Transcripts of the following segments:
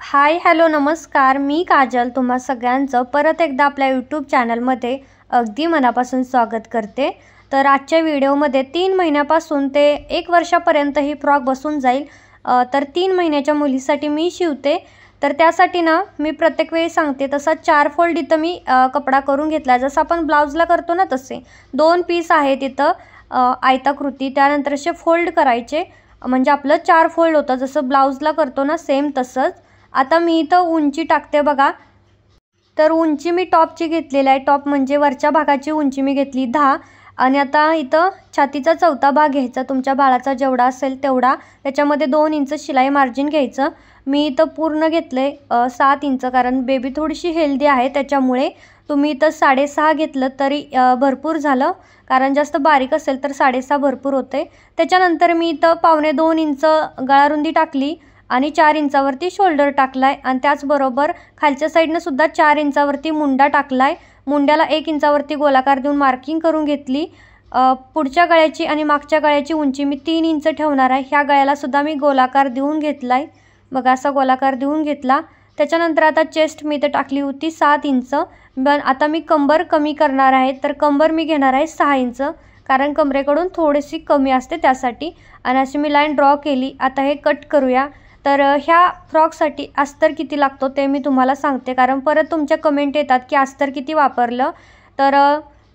Hi hello नमस्कार, मी काजल तुम्हा सगळ्यांचं परत एकदा आपल्या यूट्यूब चॅनलमध्ये अगदी मनापासून स्वागत करते। तर आजच्या व्हिडिओमध्ये 3 महिन्यापासून ते 1 वर्षापर्यंत ही फ्रॉक बसून जाईल। तर 3 महिन्याच्या मुलीसाठी मी शिवते। तर त्यासाठी ना मी प्रत्येक वेळी सांगते तसा 4 फोल्ड इथं मी कपडा करून घेतला, जसं आपण ब्लाउजला करतो ना तसे 2 पीस आहेत इथं आयताकृती, त्यानंतर असे फोल्ड करायचे म्हणजे आपलं 4 फोल्ड होतं, जसं ब्लाउजला करतो ना सेम तसंच। आता मी इथं उंची टाकते बघा। तर उंची मी टॉपची घेतलेली आहे, टॉप म्हणजे वरच्या भागाची उंची मी घेतली 10 आणि आता इथं छातीचा चौथा भाग घ्यायचा, तुमच्या बाळाचा जेवढा असेल तेवढा, त्याच्यामध्ये 2 इंच शिलाई मार्जिन घ्यायचं। मी इथं पूर्ण घेतले 7 इंच, कारण बेबी थोडीशी हेल्दी आहे त्याच्यामुळे। तुम्ही इथं 6.5 घेतलं तरी भरपूर झालं, कारण जास्त बारीक असेल तर 6.5 भरपूर होते। त्याच्यानंतर मी इथं 1.25 इंच गळारुंदी टाकली आणि 4 इंचावरती शोल्डर टाकलाय आणि त्याचबरोबर खालच्या साईडने सुद्धा 4 इंचावरती मुंडा टाकलाय। मुंड्याला 1 इंचावरती गोलाकार देऊन मार्किंग करून घेतली। पुढच्या गळ्याची आणि मागच्या गळ्याची उंची मी 3 इंच ठेवणार आहे। ह्या गळ्याला सुद्धा मी गोलाकार देऊन घेतलाय बघा, असा गोलाकार देऊन घेतला। त्याच्यानंतर आता चेस्ट मी इथे टाकली होती 7 इंच, पण आता मी कंबर कमी करणार आहे, तर कंबर मी घेणार आहे 6 इंच, कारण कमरेकडून थोडीशी कमी असते त्यासाठी। आणि अशी मी लाईन ड्रॉ केली। आता हे कट करूया। तर ह्या फ्रॉकसाठी अस्तर किती लागतो ते मी तुम्हाला सांगते, कारण परत तुमच्या कमेंट येतात की अस्तर किती वापरलं। तर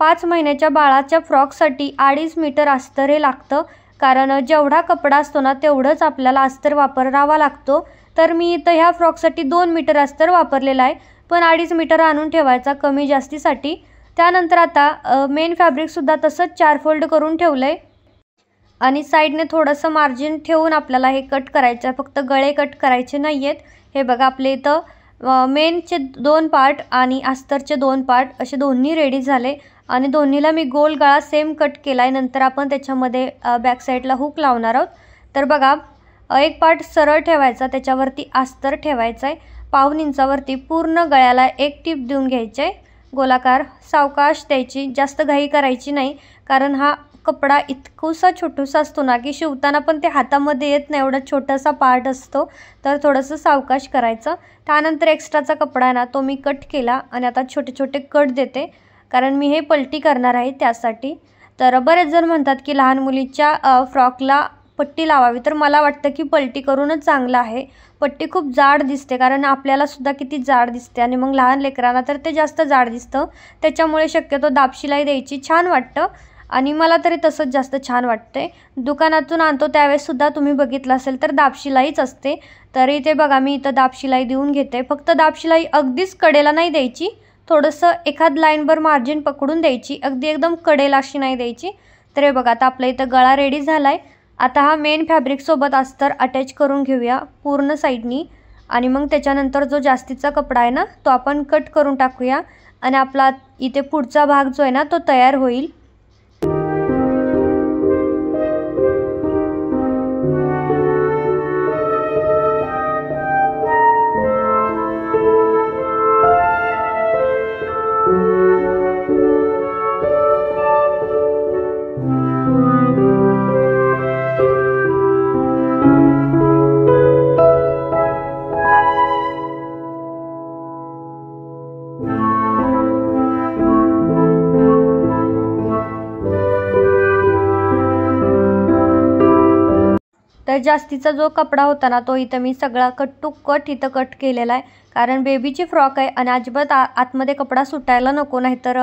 5 महिन्याच्या बाळाच्या फ्रॉकसाठी 2.5 मीटर अस्तर हे लागतं, कारण जेवढा कपडा असतो ना तेवढंच आपल्याला अस्तर वापरावा लागतो। तर मी इथं ह्या फ्रॉकसाठी 2 मीटर अस्तर वापरलेलं आहे, पण 2.5 मीटर आणून ठेवायचा कमी जास्तीसाठी। त्यानंतर आता मेन फॅब्रिकसुद्धा तसंच 4 फोल्ड करून ठेवलं आहे आणि साईडने थोडंसं मार्जिन ठेवून आपल्याला हे कट करायचं आहे, फक्त गळे कट करायचे नाही आहेत। हे बघा, आपले इथं मेनचे 2 पार्ट आणि अस्तरचे 2 पार्ट असे दोन्ही रेडी झाले आणि दोन्हीला मी गोल गळा सेम कट केला आहे। नंतर आपण त्याच्यामध्ये बॅक साईडला हुक लावणार आहोत। तर बघा, एक पार्ट सरळ ठेवायचा, त्याच्यावरती अस्तर ठेवायचं आहे। 1.25 इंचावरती पूर्ण गळ्याला एक टिप देऊन घ्यायचे आहे, गोलाकार सावकाश द्यायची, जास्त घाई करायची नाही, कारण हा कपडा इतकुसा छोटूसा असतो ना की शिवताना पण ते हातामध्ये येत नाही, एवढा छोटासा पार्ट असतो, तर थोडंसं सावकाश करायचं। त्यानंतर एक्स्ट्राचा कपडा आहे ना तो मी कट केला आणि आता छोटे छोटे कट देते, कारण मी हे पलटी करणार आहे त्यासाठी। तर बरेच जण म्हणतात की लहान मुलीच्या फ्रॉकला पट्टी लावावी, तर मला वाटतं की पलटी करूनच चांगलं आहे। पट्टी खूप जाड दिसते, कारण आपल्याला सुद्धा किती जाड दिसते आणि मग लहान लेकरांना तर ते जास्त जाड दिसतं, त्याच्यामुळे शक्यतो दाबशिलाई द्यायची, छान वाटतं आणि मला तरी तसंच जास्त छान वाटते। दुकानातून आणतो त्यावेळेससुद्धा तुम्ही बघितलं असेल तर दाबशिलाईच असते। तर इथे बघा, मी इथं दाबशिलाई देऊन घेते, फक्त दाबशिलाई अगदीच कडेला नाही द्यायची, थोडंसं एखाद लाईनभर मार्जिन पकडून द्यायची, अगदी एकदम कडेला अशी नाही द्यायची। तर हे बघा, आता आपला इथं गळा रेडी झाला आहे। आता हा मेन फॅब्रिकसोबत अस्तर अटॅच करून घेऊया पूर्ण साईडनी आणि मग त्याच्यानंतर जो जास्तीचा कपडा आहे ना तो आपण कट करून टाकूया आणि आपला इथे पुढचा भाग जो आहे ना तो तयार होईल। तर जास्तीचा जो कपडा होता ना तो इथं मी सगळा कट टू कट इथं कट केलेला आहे, कारण बेबीची फ्रॉक आहे आणि अजिबात आतमध्ये कपडा सुटायला नको, नाही तर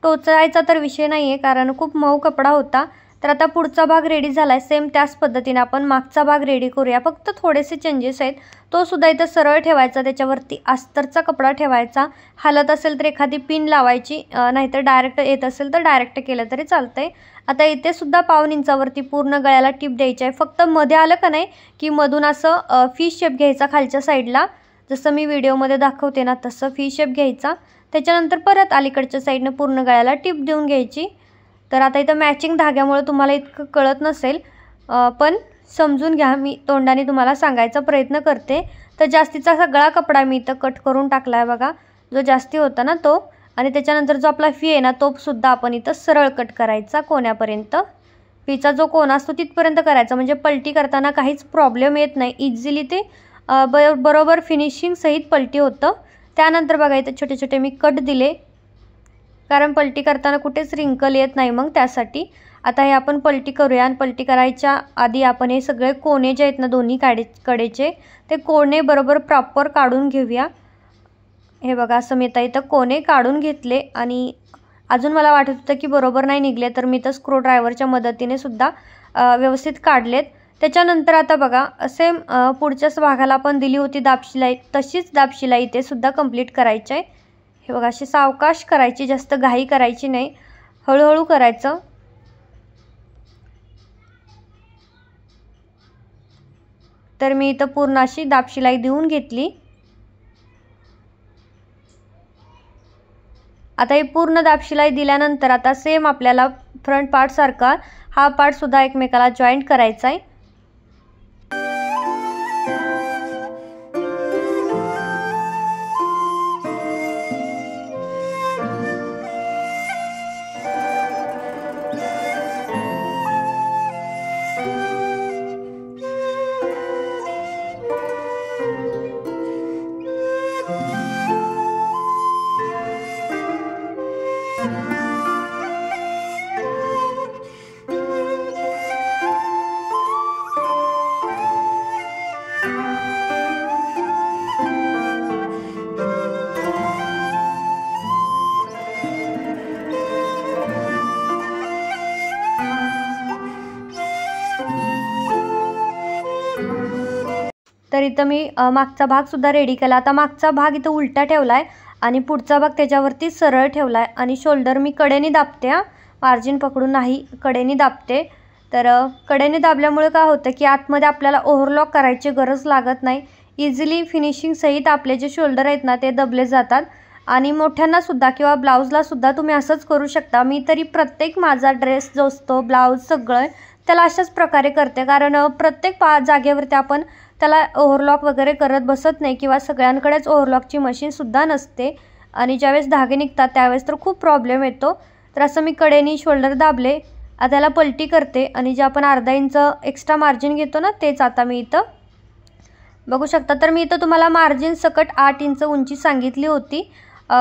टोचायचा तर विषय नाही आहे, कारण खूप मऊ कपडा होता। तर आता पुढचा भाग रेडी झाला आहे, सेम त्याच पद्धतीने आपण मागचा भाग रेडी करूया, फक्त थोडेसे चेंजेस आहेत। तो सुद्धा इथं सरळ ठेवायचा, त्याच्यावरती अस्तरचा कपडा ठेवायचा, हालत असेल तर एखादी पिन लावायची, नाहीतर डायरेक्ट येत असेल तर डायरेक्ट केलं तरी चालतंय। आता इथे सुद्धा 1.25 इंचावरती पूर्ण गळ्याला टिप द्यायची आहे, फक्त मध्ये आलं का नाही की मधून असं फिश शेप घ्यायचा खालच्या साईडला, जसं मी व्हिडिओमध्ये दाखवते ना तसं फिश शेप घ्यायचा। त्याच्यानंतर परत अलीकडच्या साईडनं पूर्ण गळ्याला टिप देऊन घ्यायची। तर आता इथं मॅचिंग धाग्यामुळे तुम्हाला इतकं कळत नसेल, पण समजून घ्या, मी तोंडाने तुम्हाला सांगायचा प्रयत्न करते। तर जास्तीचा सगळा कपडा मी इथं कट करून टाकला आहे बघा, जो जास्ती होता ना तो, आणि त्याच्यानंतर जो आपला फी आहे ना तो सुद्धा आपण इथं सरळ कट करायचा कोण्यापर्यंत। फीचा जो कोन असतो तिथपर्यंत करायचा, म्हणजे पलटी करताना काहीच प्रॉब्लेम येत नाही, इझिली ते बरोबर फिनिशिंग सहित पलटी होतं। त्यानंतर बघा इथे छोटे छोटे मी कट दिले, कारण पलटी करताना कुठेच रिंकल येत नाही मग त्यासाठी। आता हे आपण पलटी करूया आणि पलटी करायच्या आधी आपण हे सगळे कोणे जे आहेत ना दोन्ही कडेचे ते कोणे बरोबर प्रॉपर काढून घेऊया। हे बघा असं मी इथं कोणे काढून घेतले आणि अजून मला वाटत होतं की बरोबर नाही निघले, तर मी तर स्क्रू ड्रायव्हरच्या मदतीने सुद्धा व्यवस्थित काढलेत। त्याच्यानंतर आता बघा सेम पुढच्याच भागाला आपण दिली होती दाबशिलाई, तशीच दाबशिलाई इथे सुद्धा कंप्लीट करायची आहे। हे बघा अशी सावकाश करायची, जास्त घाई करायची नाही, हळूहळू करायचं। तर मी इथं पूर्ण अशी दाबशिलाई देऊन घेतली। आता ही पूर्ण दाबशिलाई दिल्यानंतर आता सेम आपल्याला फ्रंट पार्ट सारखा हा पार्ट सुद्धा एकमेकाला जॉईंट करायचा आहे। तर इथं मी मागचा भाग सुद्धा रेडी केला। आता मागचा भाग इथं उलटा ठेवला आहे आणि पुढचा भाग त्याच्यावरती सरळ ठेवला आहे आणि शोल्डर मी कडेने दाबते, मार्जिन पकडून नाही, कडेने दाबते। तर कडेने दाबल्यामुळे काय होतं की आतमध्ये आपल्याला ओव्हरलॉक करायची गरज लागत नाही, इझिली फिनिशिंग सहित आपले जे शोल्डर आहेत ना ते दबले जातात। आणि मोठ्यांना सुद्धा किंवा ब्लाऊजला सुद्धा तुम्ही असंच करू शकता। मी तरी प्रत्येक माझा ड्रेस जो असतो, ब्लाऊज सगळं त्याला अशाच प्रकारे करते, कारण प्रत्येक जागेवरती आपण त्याला ओव्हरलॉक वगैरे करत बसत नाही किंवा सगळ्यांकडेच ओव्हरलॉकची मशीनसुद्धा नसते आणि ज्यावेळेस धागे निघतात त्यावेळेस तर खूप प्रॉब्लेम येतो। तर असं मी कडेनी शोल्डर दाबले, आता त्याला पलटी करते आणि जे आपण अर्धा इंच एक्स्ट्रा मार्जिन घेतो ना तेच आता मी इथं बघू शकता। तर मी इथं तुम्हाला मार्जिन सकट 8 इंच उंची सांगितली होती,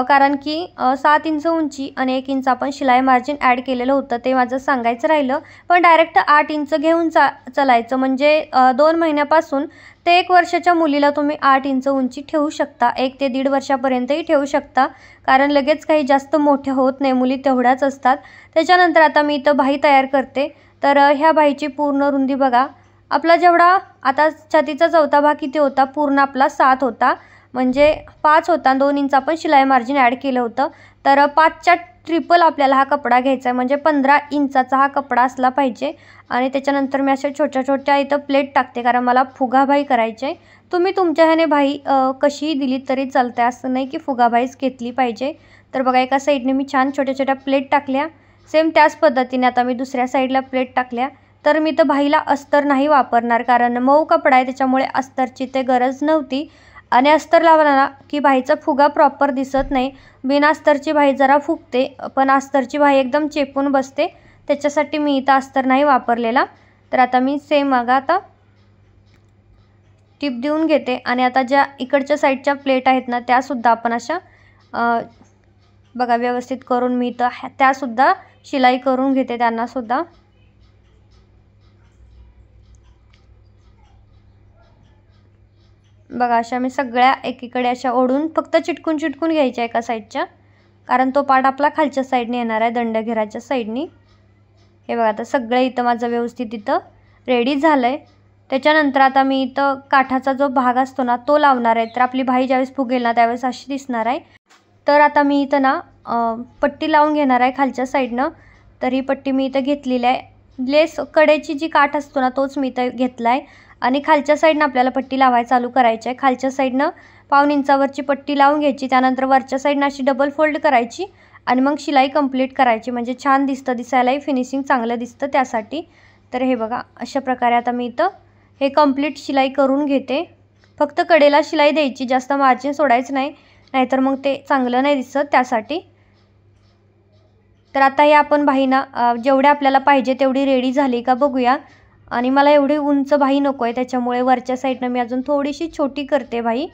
कारण की 7 इंच उंची आणि 1 इंच आपण शिलाई मार्जिन ॲड केलेलं होतं, ते माझं सांगायचं राहिलं। पण डायरेक्ट 8 इंच घेऊन चालायचं, म्हणजे 2 महिन्यापासून ते 1 वर्षाच्या मुलीला तुम्ही 8 इंच उंची ठेवू शकता, 1 ते 1.5 वर्षापर्यंतही ठेवू शकता, कारण लगेच काही जास्त मोठ्या होत नाही, मुली तेवढ्याच असतात। त्याच्यानंतर आता मी इथं बाही तयार करते। तर ह्या बाहीची पूर्ण रुंदी बघा, आपला जेवढा आता छातीचा चौथा भाग किती होता, पूर्ण आपला 7 होता, म्हणजे 5 होता, 2 इंच आपण शिलाई मार्जिन ॲड केलं होतं। तर 5च्या ट्रिपल आपल्याला हा कपडा घ्यायचा आहे, म्हणजे 15 इंचाचा हा कपडा असला पाहिजे। आणि त्याच्यानंतर मी अशा छोट्या छोट्या इथं प्लेट टाकते, कारण मला फुगाबाई करायची आहे। तुम्ही तुमच्या ह्याने बाही कशीही दिली तरी चालते, असं नाही की फुगाबाईच घेतली पाहिजे। तर बघा एका साईडने मी छान छोट्या छोट्या प्लेट टाकल्या, सेम त्याच पद्धतीने आता मी दुसऱ्या साईडला प्लेट टाकल्या। तर मी तर बाहीला अस्तर नाही वापरणार, कारण मऊ कपडा आहे त्याच्यामुळे अस्तरची ते गरज नव्हती। आणि अस्तर लावला की बाहीचा फुगा प्रॉपर दिसत नाही, बिना अस्तरची बाही जरा फुगते, पण अस्तरची बाही एकदम चेपून बसते, त्याच्यासाठी मी इथं अस्तर नाही वापरलेला। तर आता मी सेम बघा आता टिप देऊन घेते आणि आता ज्या इकडच्या साईडच्या प्लेट आहेत ना त्यासुद्धा आपण अशा बघा व्यवस्थित करून मी इथं त्यासुद्धा शिलाई करून घेते त्यांनासुद्धा। बघा अशा मी सगळ्या एकीकडे अशा ओढून फक्त चिटकून चिटकून घ्यायच्या एका साईडच्या, कारण तो पार्ट आपला खालच्या साईडने येणार आहे, दंडघेराच्या साईडनी। हे बघा आता सगळं इथं माझं व्यवस्थित इथं रेडी झालं आहे। त्याच्यानंतर आता मी इथं काठाचा जो भाग असतो ना तो लावणार आहे। तर आपली बाही ज्यावेळेस फुगेल ना त्यावेळेस अशी दिसणार आहे। तर आता मी इथं ना पट्टी लावून घेणार आहे खालच्या साईडनं। तर ही पट्टी मी इथं घेतलेली आहे, लेस कडेची जी काठ असतो ना तोच मी इथं घेतला आहे आणि खालच्या साईडनं आपल्याला पट्टी लावायला चालू करायची आहे। खालच्या साईडनं 1/2 इंचावरची पट्टी लावून घ्यायची, त्यानंतर वरच्या साईडनं अशी डबल फोल्ड करायची आणि मग शिलाई कंप्लीट करायची, म्हणजे छान दिसतं, दिसायलाही फिनिशिंग चांगलं दिसतं त्यासाठी। तर हे बघा अशा प्रकारे आता मी इथं हे कंप्लीट शिलाई करून घेते। फक्त कडेला शिलाई द्यायची, जास्त मार्जिन सोडायचं नाही, नाहीतर मग ते चांगलं नाही दिसत त्यासाठी। तर आता हे आपण बाहीना जेवढे आपल्याला पाहिजे तेवढी रेडी झाली का बघूया। आणि मला एवढी उंच बाही नको आहे, त्याच्यामुळे वरच्या साईडनं मी अजून थोडीशी छोटी करते बाही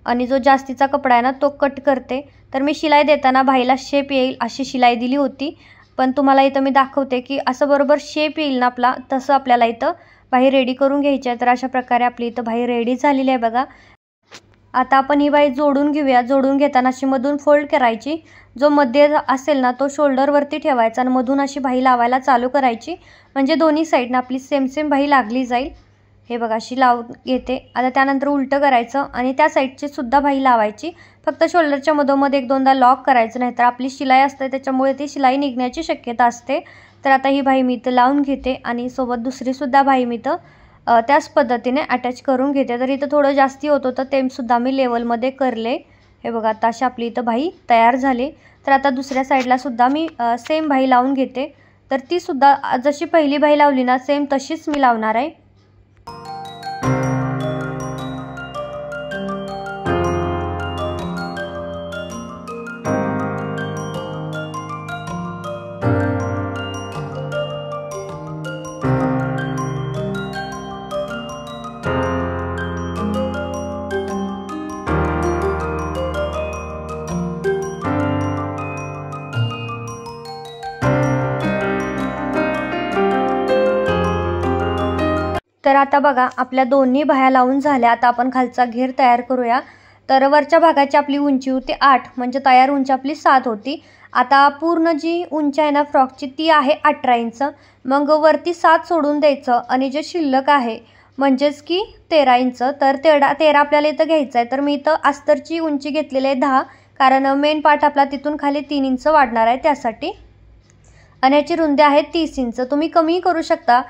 आणि जो जास्तीचा कपडा आहे ना तो कट करते। तर मी शिलाई देताना बाहीला शेप येईल अशी शिलाई दिली होती, पण तुम्हाला इथं मी दाखवते की असं बरोबर शेप येईल ना आपला, तसं आपल्याला इथं बाही रेडी करून घ्यायची आहे। तर अशा प्रकारे आपली इथं बाही रेडी झालेली आहे बघा। आता आपण ही बाही जोडून घेऊया। जोडून घेताना अशी मधून फोल्ड करायची, जो मध्ये असेल ना तो शोल्डरवरती ठेवायचा आणि मधून अशी बाही लावायला चालू करायची, म्हणजे दोन्ही साईडनं आपली सेम सेम बाही लागली जाईल। हे बघा अशी लावून घेते। आता त्यानंतर उलटं करायचं आणि त्या साईडची सुद्धा बाही लावायची, फक्त शोल्डरच्या मधोमध एक दोनदा लॉक करायचं, नाहीतर आपली शिलाई असते त्याच्यामुळे ती शिलाई निघण्याची शक्यता असते। तर आता ही बाही मी इथं लावून घेते आणि सोबत दुसरी सुद्धा बाही मी इथं त्याच पद्धतीने अटॅच करून घेते। तर इथं थोडं जास्ती होत होतं ते सुद्धा मी लेवलमध्ये करले। हे बघा आता अशी आपली इथं बाही तयार झाली। तर आता दुसऱ्या साईडला सुद्धा मी सेम बाही लावून घेते। तर ती सुद्धा जशी पहिली बाही लावली ना सेम तशीच मी लावणार आहे। तर आता बघा आपल्या दोन्ही बाह्या लावून झाल्या। आता आपण खालचा घेर तयार करूया। तर वरच्या भागाची आपली उंची होती 8, म्हणजे तयार उंची आपली 7 होती। आता पूर्ण जी उंची आहे ना फ्रॉकची ती आहे 18 इंच। मग वरती 7 सोडून द्यायचं आणि जे शिल्लक आहे म्हणजेच की 13 इंच, तर 13 आपल्याला इथं घ्यायचं आहे। तर मी इथं अस्तरची उंची घेतलेली आहे 10, कारण मेन पार्ट आपला तिथून खाली 3 इंच वाढणार आहे त्यासाठी। आणि याची रुंदी आहे 30 इंच। तुम्ही कमी करू शकता,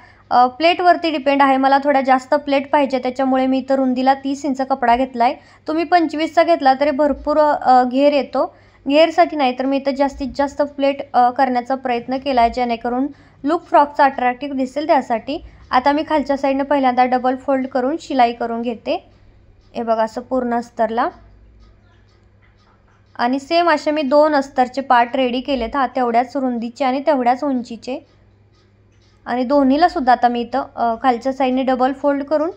प्लेटवरती डिपेंड आहे। मला थोडा जास्त प्लेट पाहिजे त्याच्यामुळे मी इथं रुंदीला 30 इंच कपडा घेतला आहे। तुम्ही 25चा घेतला तरी भरपूर घेर येतो। घेरसाठी नाही तर मी इथं जास्तीत जास्त प्लेट करण्याचा प्रयत्न केला आहे, जेणेकरून लुक फ्रॉकचा अट्रॅक्टिव्ह दिसेल त्यासाठी। आता मी खालच्या साईडनं पहिल्यांदा डबल फोल्ड करून शिलाई करून घेते। हे बघा असं पूर्ण अस्तरला, आणि सेम असे मी 2 अस्तरचे पार्ट रेडी केलेत, तेवढ्याच रुंदीचे आणि तेवढ्याच उंचीचे। आणि दोन्हीला सुद्धा आता मी इथं खालच्या साईडने डबल फोल्ड करून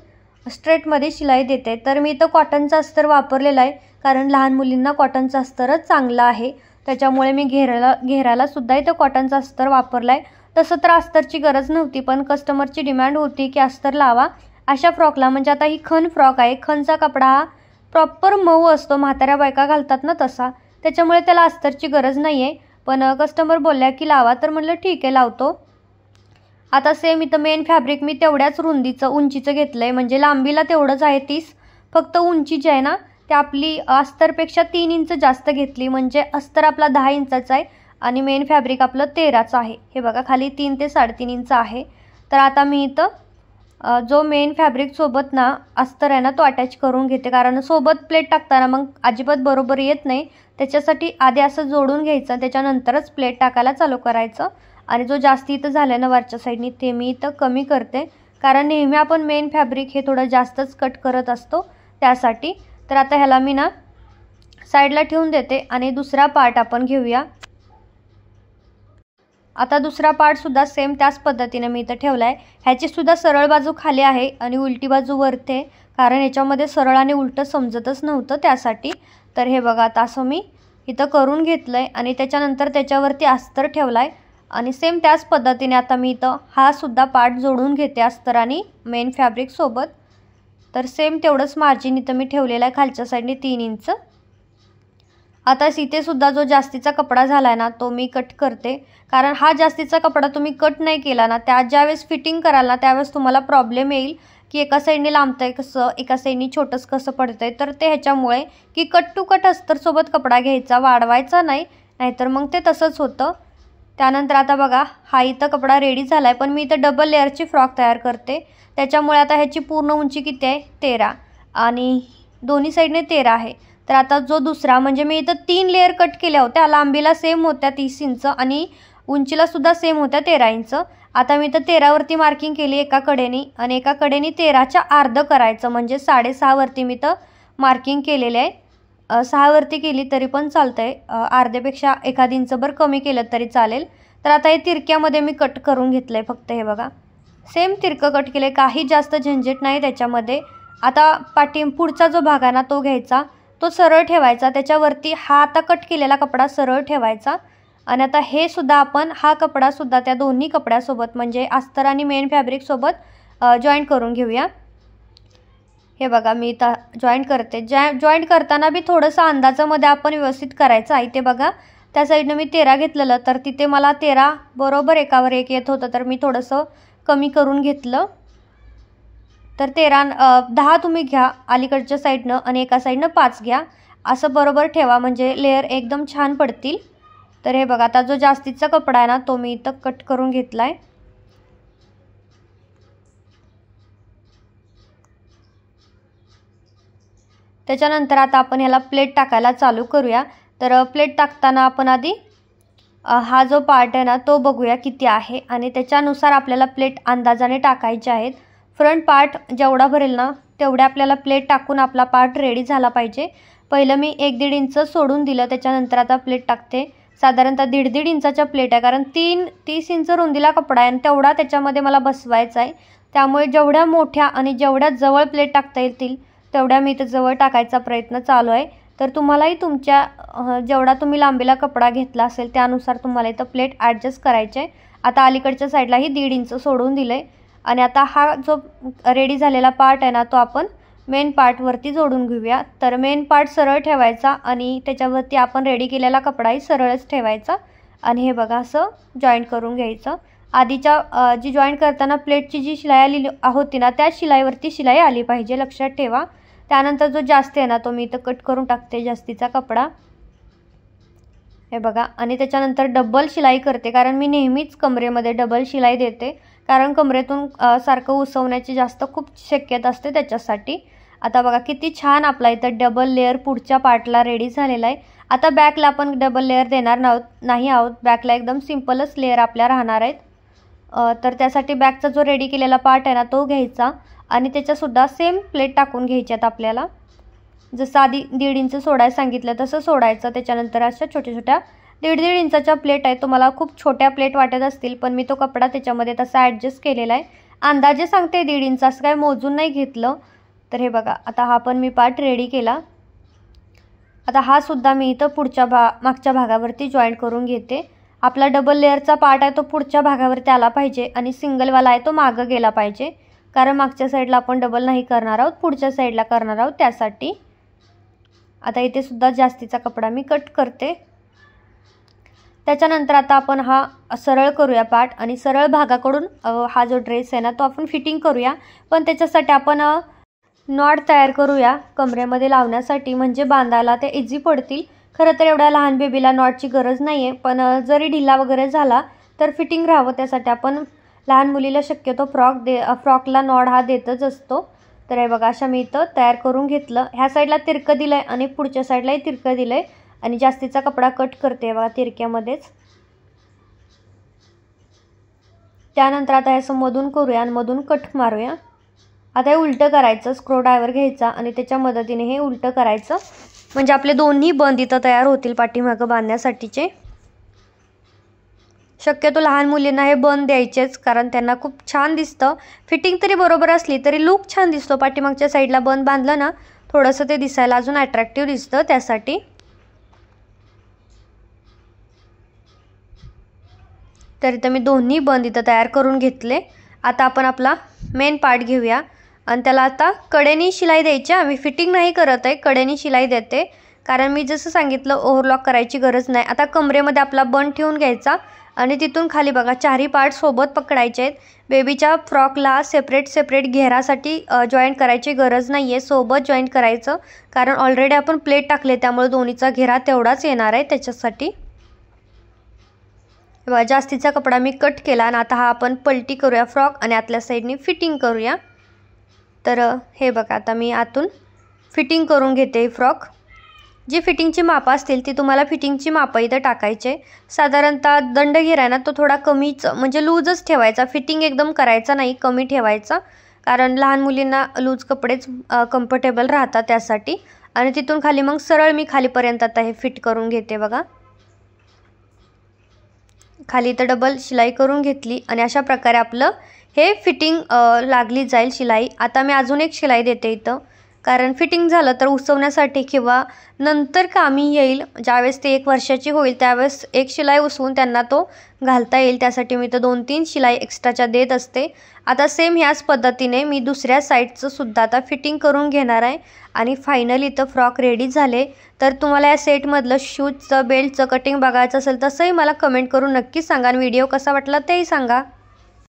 स्ट्रेटमध्ये शिलाई देते। तर मी इथं कॉटनचा अस्तर वापरलेला आहे, कारण लहान मुलींना कॉटनचा अस्तरच चांगला आहे, त्याच्यामुळे मी घेराला सुद्धा इथं कॉटनचा अस्तर वापरला आहे। तसं तर अस्तरची गरज नव्हती, पण कस्टमरची डिमांड होती की अस्तर लावा अशा फ्रॉकला। म्हणजे आता ही खण फ्रॉक आहे, खणचा कपडा हा प्रॉपर मऊ असतो, म्हाताऱ्या बायका घालतात ना तसा, त्याच्यामुळे त्याला अस्तरची गरज नाही आहे। पण कस्टमर बोलल्या की लावा, तर म्हटलं ठीक आहे लावतो। आता सेम इथं मेन फॅब्रिक मी तेवढ्याच रुंदीचं उंचीचं घेतलं आहे, म्हणजे लांबीला तेवढंच आहे 30, फक्त उंची जी आहे ना ते आपली अस्तरपेक्षा 3 इंच जास्त घेतली, म्हणजे अस्तर आपला 10 इंचाचा आहे आणि मेन फॅब्रिक आपलं 13चं आहे। हे बघा खाली 3 ते 3.5 इंच आहे। तर आता मी इथं जो मेन फॅब्रिक सोबत ना अस्तर आहे ना तो अटॅच करून घेते, कारण सोबत प्लेट टाकताना मग अजिबात बरोबर येत नाही, त्याच्यासाठी आधी असं जोडून घ्यायचं, त्याच्यानंतरच प्लेट टाकायला चालू करायचं। आणि जो जास्ती इथं झालं ना वरच्या साईडनी ते मी इथं कमी करते, कारण नेहमी आपण मेन फॅब्रिक हे थोडं जास्तच कट करत असतो त्यासाठी। तर आता ह्याला मी ना साईडला ठेवून देते आणि दुसरा पार्ट आपण घेऊया। आता दुसरा पार्ट सुद्धा सेम त्याच पद्धतीने मी इथं ठेवला आहे। ह्याची सुद्धा सरळ बाजू खाली आहे आणि उलटी बाजू वरते, कारण याच्यामध्ये सरळ आणि उलटं समजतच नव्हतं त्यासाठी। तर हे बघा आता असं मी इथं करून घेतलं आहे आणि त्याच्यानंतर त्याच्यावरती अस्तर ठेवला आहे आणि सेम त्याच पद्धतीने आता मी इथं हा सुद्धा पार्ट जोडून घेते अस्तर आणि मेन फॅब्रिक सोबत। तर सेम तेवढंच मार्जिन इथं मी ठेवलेलं आहे खालच्या साईडने 3 इंच। आता इथे सुद्धा जो जास्तीचा कपडा झाला आहे ना तो मी कट करते, कारण हा जास्तीचा कपडा तुम्ही कट नाही केला ना ज्यावेळेस फिटिंग कराल ना त्यावेळेस तुम्हाला प्रॉब्लेम येईल की एका साईडने लांबतंय कसं, एका साईडने छोटंच कसं पडतंय। तर ते ह्याच्यामुळे की कट टू कट अस्तरसोबत कपडा घ्यायचा, वाढवायचा नाही, नाहीतर मग ते तसंच होतं। त्यानंतर आता बघा हा इथं कपडा रेडी झाला आहे, पण मी इथं डबल लेअरची फ्रॉक तयार करते, त्याच्यामुळे आता ह्याची पूर्ण उंची किती आहे 13 आणि दोन्ही साईडने 13 आहे। तर आता जो दुसरा म्हणजे मी इथं 3 लेअर कट केल्या होत्या, लांबीला सेम होत्या 30 इंच आणि उंचीला सुद्धा सेम होत्या 13 इंच। आता मी इथं 13 वरती मार्किंग केली एका कडेनी आणि एका कडेनी 13च्या अर्ध करायचं, म्हणजे 6.5 वरती मी इथं मार्किंग केलेले आहे। 6 वरती केली तरी पण चालतंय, अर्ध्यापेक्षा 1 इंचभर कमी केलं तरी चालेल। तर आता हे तिरक्यामध्ये मी कट करून घेतलं आहे फक्त. हे बघा सेम तिरकं कट केलं आहे, काही जास्त झंझट नाही त्याच्यामध्ये. आता पुढचा जो भाग आहे ना तो घ्यायचा, तो सरळ ठेवायचा, त्याच्यावरती हा आता कट केलेला कपडा सरळ ठेवायचा. आणि आता हे सुद्धा आपण हा कपडासुद्धा त्या दोन्ही कपड्यासोबत म्हणजे अस्तर आणि मेन फॅब्रिकसोबत जॉईंट करून घेऊया. हे बघा मी इथं जॉईंट करते. जॉईंट करताना बी थोडंसं अंदाजामध्ये आपण व्यवस्थित करायचं आहे. ते बघा त्या साईडनं मी 13 घेतलेलं, तर तिथे मला 13 बरोबर एकावर एक येत होतं, तर मी थोडंसं कमी करून घेतलं. तर 10 तुम्ही घ्या अलीकडच्या साईडनं आणि एका साईडनं 5 घ्या, असं बरोबर ठेवा म्हणजे लेअर एकदम छान पडतील. तर हे बघा आता जो जास्तीचा कपडा आहे ना तो मी इथं कट करून घेतला आहे. त्याच्यानंतर आता आपण ह्याला प्लेट टाकायला चालू करूया. तर प्लेट टाकताना आपण आधी हा जो पार्ट आहे ना तो बघूया किती आहे आणि त्याच्यानुसार आपल्याला प्लेट अंदाजाने टाकायचे आहेत. फ्रंट पार्ट जेवढा भरेल ना तेवढ्या आपल्याला प्लेट टाकून आपला पार्ट रेडी झाला पाहिजे. पहिलं मी 1-1.5 इंच सोडून दिलं, त्याच्यानंतर आता प्लेट टाकते. साधारणतः 1.5 इंचाच्या प्लेट आहे, कारण 30 इंच रुंदीला कपडा आहे आणि तेवढा त्याच्यामध्ये मला बसवायचा आहे. त्यामुळे जेवढ्या मोठ्या आणि जेवढ्या जवळ प्लेट टाकता येतील तेवढ्या मी इथं जवळ टाकायचा प्रयत्न चालू आहे. तर तुम्हालाही तुमच्या जेवढा तुम्ही लांबीला कपडा घेतला असेल त्यानुसार तुम्हाला इथं प्लेट ॲडजस्ट करायचे आहे. आता अलीकडच्या साईडलाही 1.5 इंच सोडून दिलं आहे आणि आता हा जो रेडी झालेला पार्ट आहे ना तो आपण मेन पार्टवरती जोडून घेऊया. तर मेन पार्ट सरळ ठेवायचा आणि त्याच्यावरती आपण रेडी केलेला कपडाही सरळच ठेवायचा आणि हे बघा असं जॉईंट करून घ्यायचं. आधीच्या जी जॉईंट करताना प्लेटची जी शिलाई आली होती ना त्या शिलाईवरती शिलाई आली पाहिजे, लक्षात ठेवा. त्यानंतर जो जास्त आहे ना तो मी इथं कट करून टाकते जास्तीचा कपडा. हे बघा आणि त्याच्यानंतर डबल शिलाई करते, कारण मी नेहमीच कमरेमध्ये डबल शिलाई देते, कारण कमरेतून सारखं उसवण्याची जास्त खूप शक्यता असते त्याच्यासाठी. आता बघा किती छान आपला इथं डबल लेअर पुढच्या पार्टला रेडी झालेला आहे. आता बॅकला आपण डबल लेअर देणार नाही आहोत. बॅकला एकदम सिम्पलच लेअर आपल्या राहणार आहेत. तर त्यासाठी बॅकचा जो रेडी केलेला पार्ट आहे ना तो घ्यायचा आणि त्याच्यासुद्धा सेम प्लेट टाकून घ्यायच्यात आपल्याला. जसं आधी 1.5 इंच सोडायला सांगितलं तसं सोडायचं. त्याच्यानंतर अशा छोट्या छोट्या 1.5 इंचाच्या प्लेट आहे. तुम्हाला खूप छोट्या प्लेट वाटत असतील, पण मी तो कपडा त्याच्यामध्ये तसा ॲडजस्ट केलेला आहे. अंदाजे सांगते 1.5 इंच, असं काय मोजून नाही घेतलं. तर हे बघा आता हा पण मी पार्ट रेडी केला. आता हा सुद्धा मी इथं मागच्या भागावरती जॉईंट करून घेते. आपला डबल लेअरचा पार्ट आहे तो पुढच्या भागावरती आला पाहिजे आणि सिंगलवाला आहे तो मागं गेला पाहिजे, कारण मागच्या साईडला आपण डबल नाही करणार आहोत, पुढच्या साईडला करणार आहोत त्यासाठी. आता इथे सुद्धा जास्तीचा कपडा मी कट करते. त्याच्यानंतर आता आपण हा सरळ करूया पार्ट आणि सरळ भागाकडून हा जो ड्रेस आहे ना तो आपण फिटिंग करूया. पण त्याच्यासाठी आपण नॉट तयार करूया कमरेमध्ये लावण्यासाठी, म्हणजे बांधायला ते इझी पडतील. खरं तर एवढ्या लहान बेबीला नॉटची गरज नाही आहे, पण जरी ढिला वगैरे झाला तर फिटिंग राहावं त्यासाठी आपण लहान मुलीला शक्यतो फ्रॉकला नॉट हा देतच असतो. तर हे बघा अशा मी इथं तयार करून घेतलं. ह्या साईडला तिरकं दिलं आहे आणि पुढच्या साईडलाही तिरकं दिलं आहे आणि जास्तीचा कपडा कट करते बघा तिरक्यामध्येच. त्यानंतर आता हे असं मधून करूया आणि मधून कट मारूया. आता हे उलटं करायचं, स्क्रू ड्रायव्हर घ्यायचा आणि त्याच्या मदतीने हे उलटं करायचं, म्हणजे आपले दोन्ही बंद इथं तयार होतील पाठीमागं बांधण्यासाठीचे. शक्यतो लहान मुलींना हे बंद द्यायचेच, कारण त्यांना खूप छान दिसतं. फिटिंग तरी बरोबर असली तरी लुक छान दिसतो. पाठीमागच्या साईडला बंद बांधलं ना थोडंसं ते दिसायला अजून अट्रॅक्टिव्ह दिसतं त्यासाठी. तर इथं मी दोन्ही बंद इथं तयार करून घेतले. आता आपण आपला मेन पार्ट घेऊया आणि त्याला आता कडेनी शिलाई द्यायची. आम्ही फिटिंग नाही करत आहे, कडेनी शिलाई देते, कारण मी जसं सांगितलं ओव्हरलॉक करायची गरज नाही. आता कमरेमध्ये आपला बंद ठेवून घ्यायचा आणि तिथून खाली बघा चारही पार्ट सोबत पकडायचे आहेत. बेबीच्या फ्रॉकला सेपरेट घेरासाठी जॉईंट करायची गरज नाही आहे, सोबत जॉईंट करायचं, कारण ऑलरेडी आपण प्लेट टाकले त्यामुळे दोन्हीचा घेरा तेवढाच येणार आहे त्याच्यासाठी. बघा जास्तीचा कपडा मी कट केला आणि आता हा आपण पलटी करूया फ्रॉक आणि आतल्या साईडनी फिटिंग करूया. तर हे बघा आता मी आतून फिटिंग करून घेते फ्रॉक. जी फिटिंगची मापं असतील ती तुम्हाला फिटिंगची मापं इथं टाकायचे. साधारणतः दंड घेरा आहे ना तो थोडा कमीच म्हणजे लूजच ठेवायचा, फिटिंग एकदम करायचा नाही, कमी ठेवायचा, कारण लहान मुलींना लूज कपडेच कम्फर्टेबल राहतात त्यासाठी. आणि तिथून खाली मग सरळ मी खालीपर्यंत आता हे फिट करून घेते बघा. खाली तर डबल शिलाई करून घेतली आणि अशा प्रकारे आपलं हे फिटिंग लागली जाईल शिलाई। आता मी अजून एक शिलाई देते इथं, कारण फिटिंग झालं तर उसवण्यासाठी किंवा नंतर कामी येईल। ज्यावेळेस ते 1 वर्षाची होईल त्यावेळेस एक शिलाई उसवून त्यांना तो घालता येईल, त्यासाठी मी तर 2-3 शिलाई एक्स्ट्राच्या देत असते। आता सेम ह्याच पद्धतीने मी दुसऱ्या साईडचं सुद्धा आता फिटिंग करून घेणार आहे आणि फायनली इथं फ्रॉक रेडी झाले। तर तुम्हाला या सेटमधलं शूजचं बेल्टचं कटिंग बघायचं असेल तसंही मला कमेंट करून नक्की सांगा आणि व्हिडिओ कसा वाटला तेही सांगा।